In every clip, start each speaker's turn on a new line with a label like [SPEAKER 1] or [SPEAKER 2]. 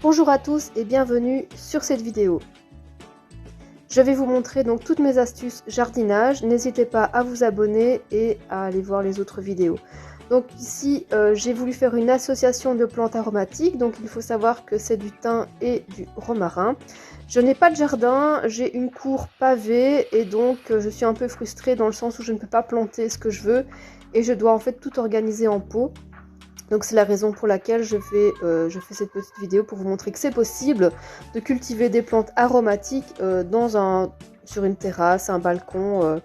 [SPEAKER 1] Bonjour à tous et bienvenue sur cette vidéo. Je vais vous montrer donc toutes mes astuces jardinage. N'hésitez pas à vous abonner et à aller voir les autres vidéos. Donc ici, j'ai voulu faire une association de plantes aromatiques. Donc il faut savoir que c'est du thym et du romarin. Je n'ai pas de jardin, j'ai une cour pavée et donc je suis un peu frustrée dans le sens où je ne peux pas planter ce que je veux et je dois en fait tout organiser en pot. Donc c'est la raison pour laquelle je fais cette petite vidéo pour vous montrer que c'est possible de cultiver des plantes aromatiques sur une terrasse, un balcon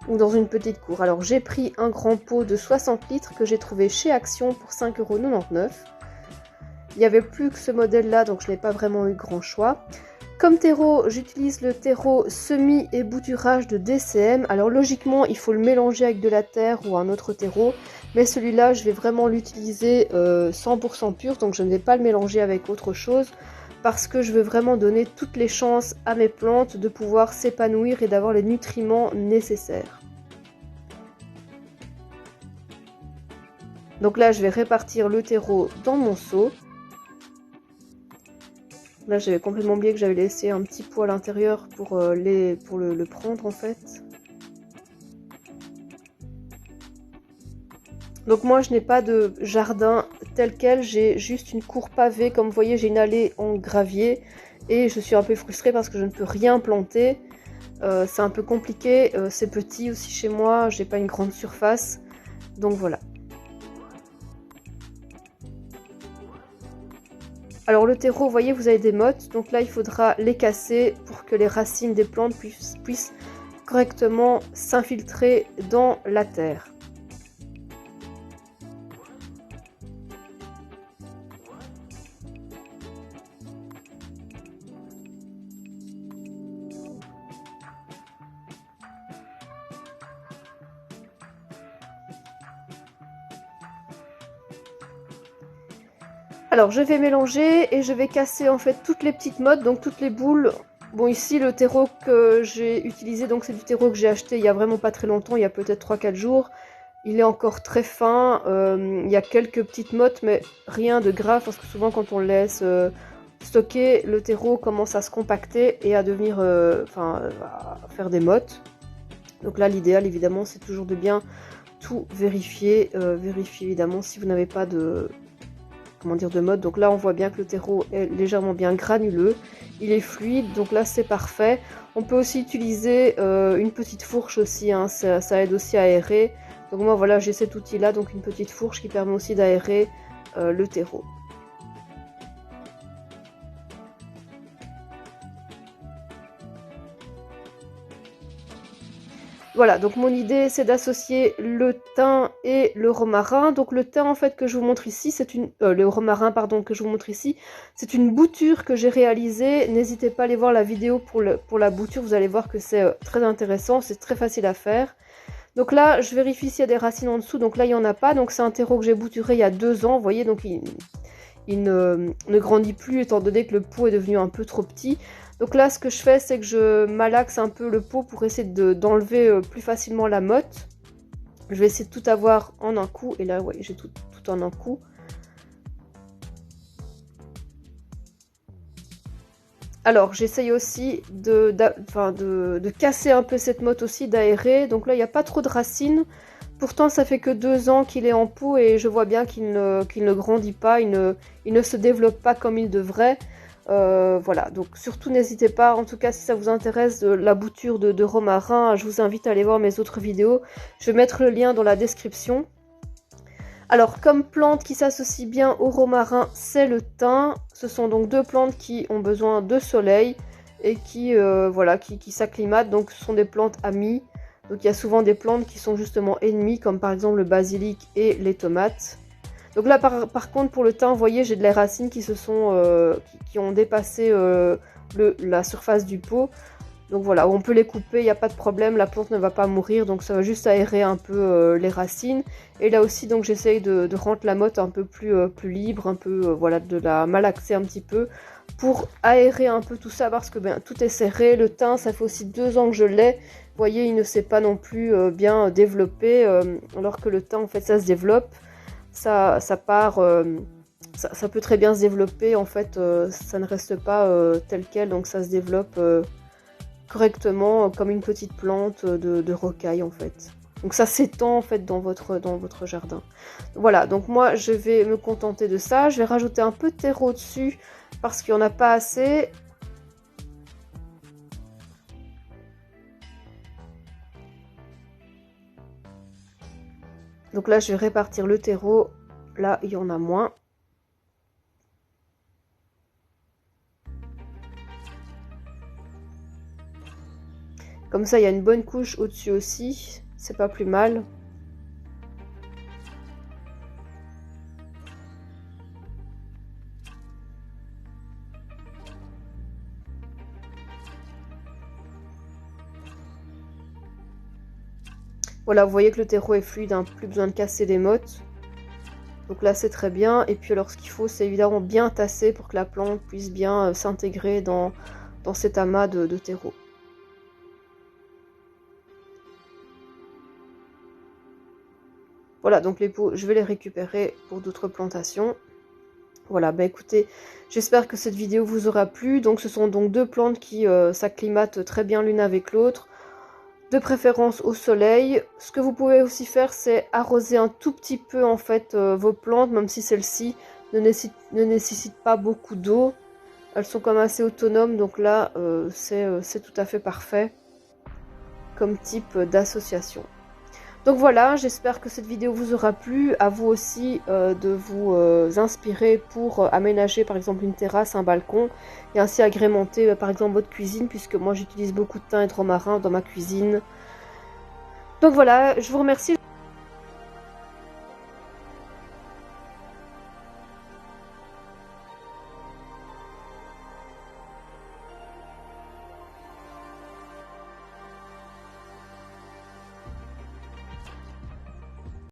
[SPEAKER 1] ou dans une petite cour. Alors j'ai pris un grand pot de 60 litres que j'ai trouvé chez Action pour 5,99 €. Il n'y avait plus que ce modèle là, donc je n'ai pas vraiment eu grand choix. Comme terreau, j'utilise le terreau semis et bouturage de DCM. Alors logiquement, il faut le mélanger avec de la terre ou un autre terreau. Mais celui-là, je vais vraiment l'utiliser 100% pur. Donc je ne vais pas le mélanger avec autre chose. Parce que je veux vraiment donner toutes les chances à mes plantes de pouvoir s'épanouir et d'avoir les nutriments nécessaires. Donc là, je vais répartir le terreau dans mon seau. Là, j'avais complètement oublié que j'avais laissé un petit pot à l'intérieur pour le prendre en fait. Donc moi, je n'ai pas de jardin tel quel, j'ai juste une cour pavée. Comme vous voyez, j'ai une allée en gravier et je suis un peu frustrée parce que je ne peux rien planter. C'est un peu compliqué, c'est petit aussi chez moi, j'ai pas une grande surface. Donc voilà. Alors le terreau, vous voyez, vous avez des mottes, donc là il faudra les casser pour que les racines des plantes puissent correctement s'infiltrer dans la terre. Alors je vais mélanger et je vais casser en fait toutes les petites mottes, donc toutes les boules. Bon ici le terreau que j'ai utilisé, donc c'est du terreau que j'ai acheté il y a vraiment pas très longtemps, il y a peut-être 3-4 jours. Il est encore très fin, il y a quelques petites mottes mais rien de grave parce que souvent quand on le laisse stocker, le terreau commence à se compacter et à devenir, à faire des mottes. Donc là l'idéal évidemment c'est toujours de bien tout vérifier, vérifier évidemment si vous n'avez pas de mode. Donc là on voit bien que le terreau est légèrement bien granuleux, il est fluide, donc là c'est parfait. On peut aussi utiliser une petite fourche aussi, hein, ça aide aussi à aérer. Donc moi voilà, j'ai cet outil là, donc une petite fourche qui permet aussi d'aérer le terreau. Voilà, donc mon idée c'est d'associer le thym et le romarin. Donc le thym en fait que je vous montre ici, c'est le romarin pardon que je vous montre ici, c'est une bouture que j'ai réalisée. N'hésitez pas à aller voir la vidéo pour la bouture, vous allez voir que c'est très intéressant, c'est très facile à faire. Donc là, je vérifie s'il y a des racines en dessous, donc là il n'y en a pas. Donc c'est un terreau que j'ai bouturé il y a 2 ans, vous voyez, donc il ne grandit plus étant donné que le pot est devenu un peu trop petit. Donc là ce que je fais c'est que je malaxe un peu le pot pour essayer d'enlever plus facilement la motte. Je vais essayer de tout avoir en un coup et là ouais, j'ai tout en un coup. Alors j'essaye aussi de casser un peu cette motte aussi, d'aérer. Donc là il n'y a pas trop de racines. Pourtant ça fait que 2 ans qu'il est en pot et je vois bien qu'il ne grandit pas, il ne se développe pas comme il devrait. Voilà, donc surtout n'hésitez pas, en tout cas si ça vous intéresse la bouture de romarin, je vous invite à aller voir mes autres vidéos. Je vais mettre le lien dans la description. Alors comme plante qui s'associe bien au romarin, c'est le thym. Ce sont donc 2 plantes qui ont besoin de soleil et qui s'acclimatent, donc ce sont des plantes amies. Donc il y a souvent des plantes qui sont justement ennemies, comme par exemple le basilic et les tomates. Donc là par contre pour le thym, vous voyez, j'ai de les racines qui ont dépassé la surface du pot. Donc voilà, on peut les couper, il n'y a pas de problème, la plante ne va pas mourir, donc ça va juste aérer un peu les racines. Et là aussi, donc j'essaye de rendre la motte un peu plus libre, un peu, voilà, de la malaxer un petit peu, pour aérer un peu tout ça, parce que ben, tout est serré. Le thym, ça fait aussi 2 ans que je l'ai. Vous voyez, il ne s'est pas non plus bien développé, alors que le thym, en fait, ça se développe. Ça part... ça peut très bien se développer, en fait, ça ne reste pas tel quel, donc ça se développe correctement comme une petite plante de rocaille en fait. Donc ça s'étend en fait dans votre jardin. Voilà, donc moi je vais me contenter de ça. Je vais rajouter un peu de terreau dessus parce qu'il n'y en a pas assez. Donc là je vais répartir le terreau. Là il y en a moins. Comme ça, il y a une bonne couche au-dessus aussi. C'est pas plus mal. Voilà, vous voyez que le terreau est fluide, hein, plus besoin de casser des mottes. Donc là, c'est très bien. Et puis alors, ce qu'il faut, c'est évidemment bien tasser pour que la plante puisse bien s'intégrer dans cet amas de terreau. Voilà, donc les pots, je vais les récupérer pour d'autres plantations. Voilà, bah écoutez, j'espère que cette vidéo vous aura plu. Donc ce sont donc 2 plantes qui s'acclimatent très bien l'une avec l'autre, de préférence au soleil. Ce que vous pouvez aussi faire, c'est arroser un tout petit peu en fait vos plantes, même si celles-ci ne nécessitent pas beaucoup d'eau. Elles sont quand même assez autonomes, donc là c'est tout à fait parfait comme type d'association. Donc voilà, j'espère que cette vidéo vous aura plu, à vous aussi de vous inspirer pour aménager par exemple une terrasse, un balcon, et ainsi agrémenter par exemple votre cuisine, puisque moi j'utilise beaucoup de thym et de romarin dans ma cuisine. Donc voilà, je vous remercie.